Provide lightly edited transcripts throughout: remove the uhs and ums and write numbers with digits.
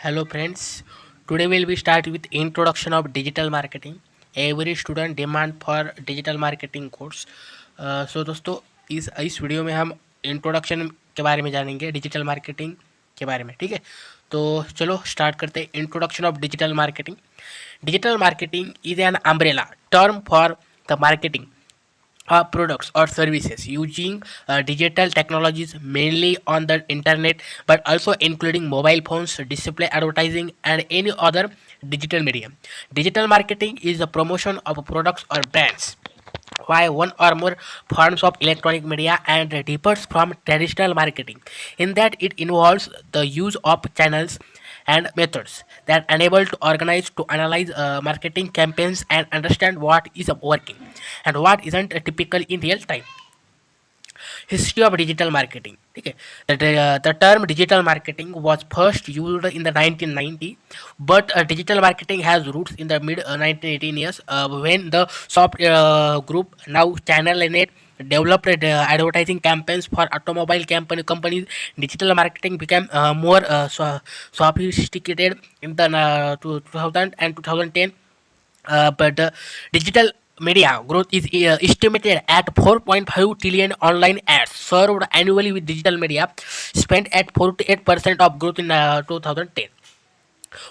Hello friends, today we'll be start with introduction of digital marketing. Every student demand for digital marketing course. So दोस्तों इस video में हम introduction के बारे में जानेंगे डिजिटल मार्केटिंग के बारे में। ठीक है, तो चलो स्टार्ट करते हैं। Introduction of digital marketing. Digital marketing is an umbrella term for the marketing products or services using digital technologies mainly on the internet, but also including mobile phones, display advertising, and any other digital medium. Digital marketing is the promotion of products or brands by one or more forms of electronic media and differs from traditional marketing in that it involves the use of channels and methods that enable to organize to analyze marketing campaigns and understand what is working and what isn't typical in real time. History of digital marketing. Okay, the term digital marketing was first used in the 1990, but digital marketing has roots in the mid 1918 years when the soft group, now Channel Net, developed advertising campaigns for automobile companies. Digital marketing became more sophisticated in the 2000 and 2010, but the digital media growth is estimated at 4.5 trillion. Online ads served annually with digital media spent at 48% of growth in 2010.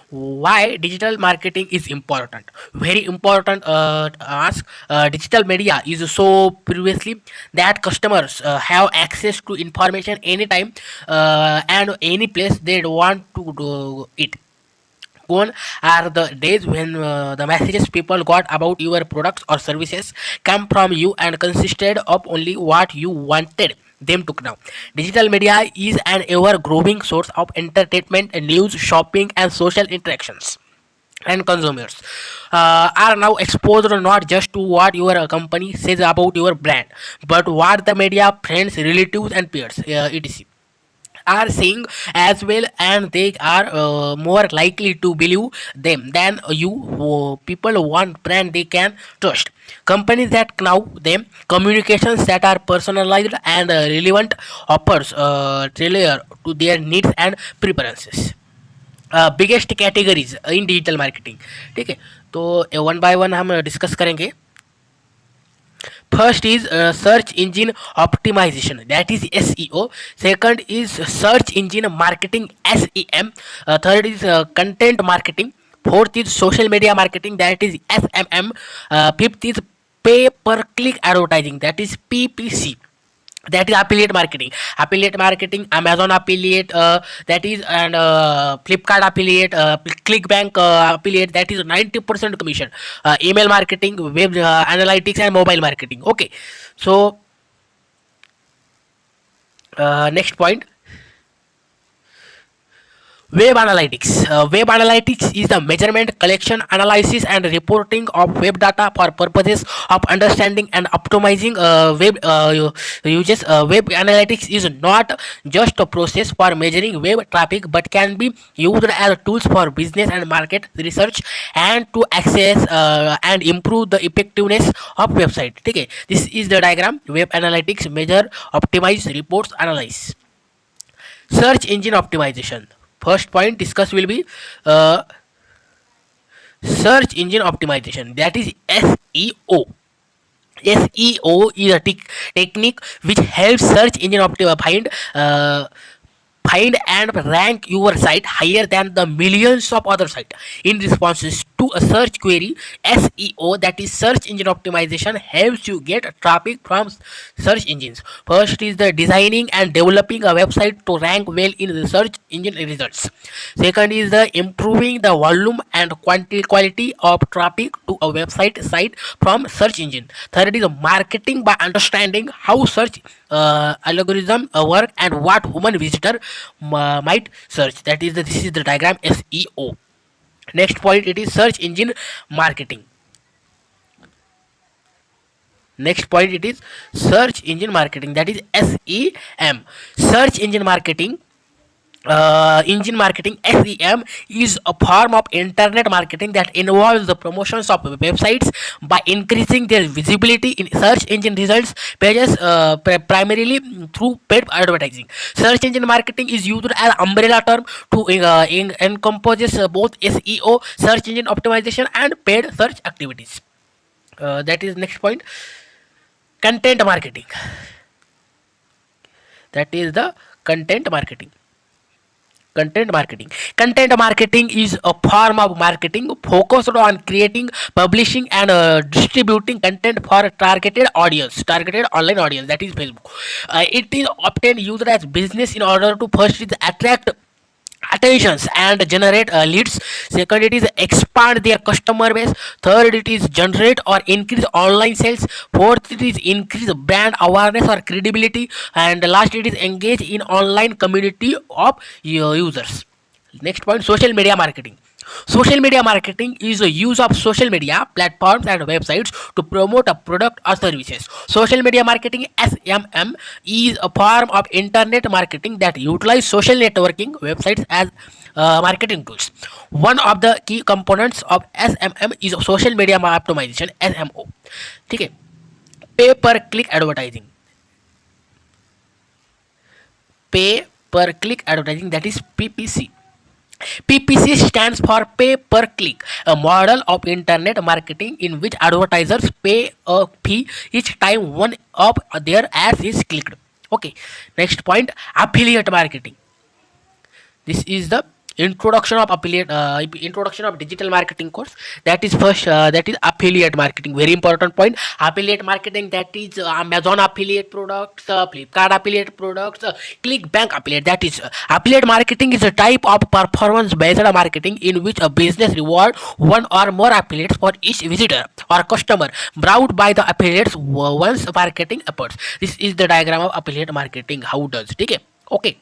Why digital marketing is important? Very important. Ask digital media is so previously that customers have access to information anytime and any place they want to do it. Gone are the days when the messages people got about your products or services come from you and consisted of only what you wanted them to know. Digital media is an ever growing source of entertainment, news, shopping, and social interactions. And consumers are now exposed not just to what your company says about your brand, but what the media, friends, relatives, and peers, etc., are seeing as well, and they are more likely to believe them than you. People want brand they can trust, companies that now them communications that are personalized and relevant, offers tailor to their needs and preferences. Biggest categories in digital marketing. ठीक है, तो one by one हम discuss करेंगे. First is search engine optimization, that is SEO. Second is search engine marketing, SEM. Third is content marketing. Fourth is social media marketing, that is SMM. Fifth is pay per click advertising, that is PPC. That is affiliate marketing, Amazon affiliate, that is, and Flipkart affiliate, Clickbank affiliate, that is 90% commission. Email marketing, web analytics, and mobile marketing. Okay, so next point, web analytics. Web analytics is the measurement, collection, analysis, and reporting of web data for purposes of understanding and optimizing web uses. Web analytics is not just a process for measuring web traffic, but can be used as tools for business and market research and to access and improve the effectiveness of website. Okay, this is the diagram. Web analytics measure, optimize, reports, analyze. Search engine optimization. First point discussed will be uh, search engine optimization, that is SEO. SEO is a technique which helps search engine find and rank your site higher than the millions of other sites in responses to a search query. SEO, that is search engine optimization, helps you get traffic from search engines. First is the designing and developing a website to rank well in the search engine results. Second is the improving the volume and quality of traffic to a website site from search engine. Third is marketing by understanding how search algorithm work and what human visitor might search. This is the diagram SEO. Next point, it is search engine marketing. Next point, it is search engine marketing, that is SEM. Search engine marketing engine marketing SEM is a form of internet marketing that involves the promotions of websites by increasing their visibility in search engine results pages, primarily through paid advertising. Search engine marketing is used as an umbrella term to encompasses both SEO, search engine optimization, and paid search activities. That is next point. Content marketing. That is the content marketing. Content marketing is a form of marketing focused on creating, publishing, and distributing content for a targeted online audience, that is Facebook. It is often used as business in order to first is attract attentions and generate leads. Second, it is expand their customer base. Third, it is generate or increase online sales. Fourth, it is increase brand awareness or credibility. And last, it is engage in online community of users. Next point, social media marketing. Social media marketing is the use of social media platforms and websites to promote a product or services. Social media marketing SMM is a form of internet marketing that utilize social networking websites as marketing tools. One of the key components of SMM is social media optimization SMO. ठीक है. Pay per click advertising. Pay per click advertising, that is PPC. PPC stands for pay per click, a model of internet marketing in which advertisers pay a fee each time one of their ads is clicked. Okay, next point, affiliate marketing. This is the introduction of digital marketing course. That is first, that is affiliate marketing, very important point. Affiliate marketing, that is Amazon affiliate products, Flipkart affiliate products, Clickbank affiliate. That is affiliate marketing is a type of performance based marketing in which a business reward one or more affiliates for each visitor or customer brought by the affiliates once marketing efforts. This is the diagram of affiliate marketing, how does. Okay, okay.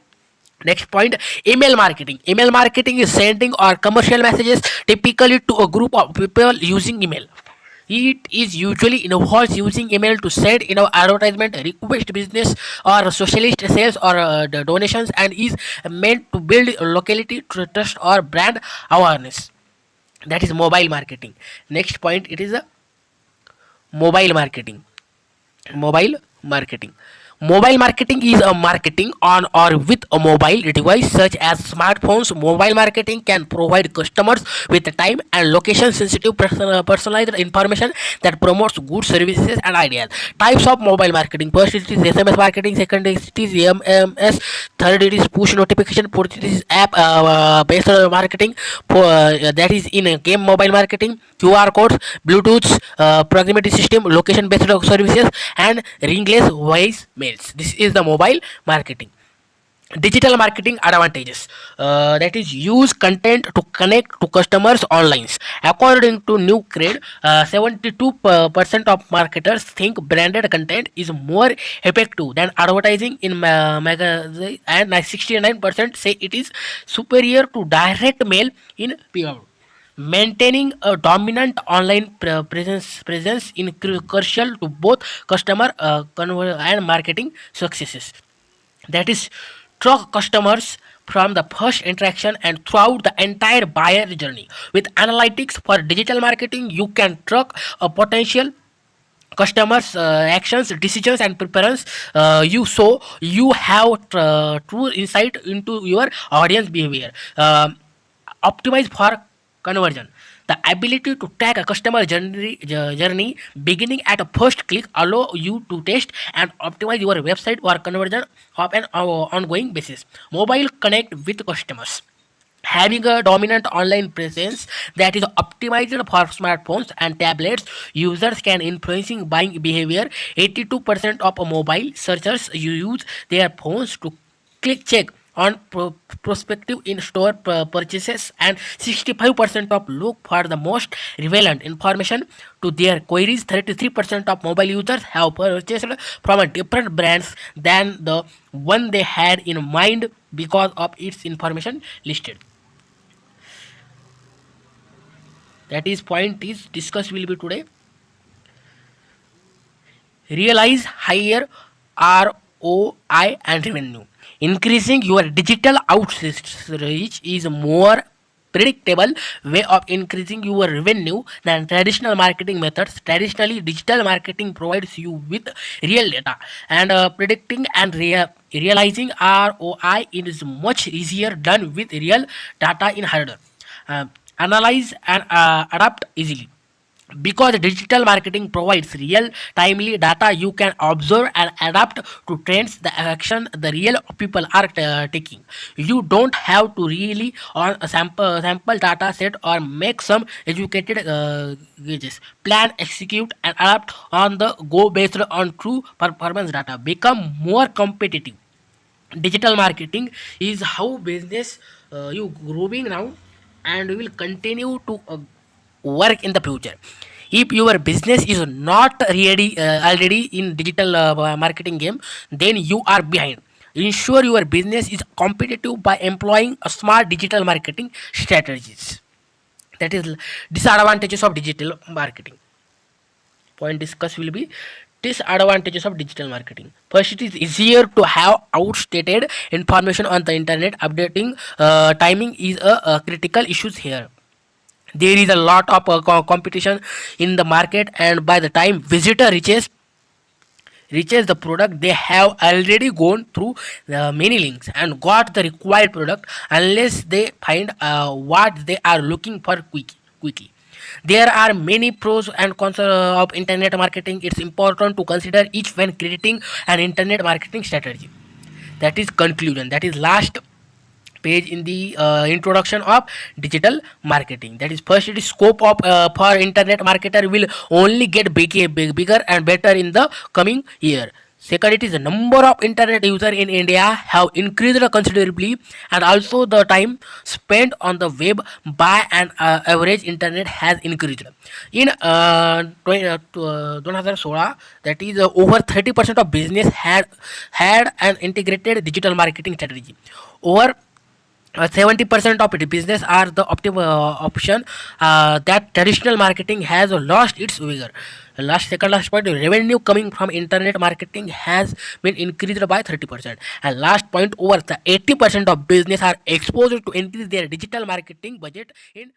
Next point, email marketing. Email marketing is sending or commercial messages typically to a group of people using email. It is usually involves using email to send advertisement, request business or socialist sales or the donations, and is meant to build locality, trust, or brand awareness. That is mobile marketing. Next point, it is a mobile marketing. Mobile marketing. Mobile marketing is a marketing on or with a mobile device such as smartphones. Mobile marketing can provide customers with time and location sensitive personalized information that promotes goods, services, and ideas. Types of mobile marketing: first it is SMS marketing, second it is MMS, third it is push notification, fourth it is app based marketing, that is in game mobile marketing, QR codes, Bluetooth, proximity system, location based services, and ringless voice mails. This is the mobile marketing. Digital marketing advantages, that is use content to connect to customers online. According to New Cred, 72% of marketers think branded content is more effective than advertising in magazine, and 69% say it is superior to direct mail in PR. Maintaining a dominant online presence is crucial to both customer and marketing successes. That is track customers from the first interaction and throughout the entire buyer journey. With analytics for digital marketing, you can track a potential customers actions, decisions, and preference. You have true insight into your audience behavior. Optimize for conversion. The ability to track a customer journey beginning at a first click allow you to test and optimize your website or conversion of an ongoing basis. Mobile connect with customers. Having a dominant online presence that is optimized for smartphones and tablets, users can influencing buying behavior. 82% of mobile searchers use their phones to click check on prospective in-store purchases, and 65% of look for the most relevant information to their queries. 33% of mobile users have purchased from a different brands than the one they had in mind because of its information listed. That is point is discussed will be today. Realize higher ROI and revenue. Increasing your digital outreach is more predictable way of increasing your revenue than traditional marketing methods. Traditionally, digital marketing provides you with real data, and predicting and realizing ROI is much easier done with real data in hardware. Analyze and adapt easily. Because digital marketing provides real timely data, you can observe and adapt to trends, the action the real people are taking. You don't have to really on a sample data set or make some educated gauges. Plan, execute, and adapt on the go based on true performance data. Become more competitive. Digital marketing is how business you growing now and will continue to work in the future. If your business is not ready already in digital marketing game, then you are behind. Ensure your business is competitive by employing a smart digital marketing strategies. That is disadvantages of digital marketing. Point discussed will be disadvantages of digital marketing. First, it is easier to have outdated information on the internet. Updating timing is a critical issue here. There is a lot of competition in the market, and by the time visitor reaches the product, they have already gone through many links and got the required product unless they find what they are looking for quickly. There are many pros and cons of internet marketing. It's important to consider each when creating an internet marketing strategy. That is conclusion. That is last page in the introduction of digital marketing. That is, first, it is scope of for internet marketer will only get bigger and better in the coming year. Second, it is the number of internet user in India have increased considerably, and also the time spent on the web by an average internet has increased. In 2016, that is over 30% of business had an integrated digital marketing strategy. Over 70% of the business are the option that traditional marketing has lost its vigor. Last point, revenue coming from internet marketing has been increased by 30%. And last point, over the 80% of business are exposed to increase their digital marketing budget in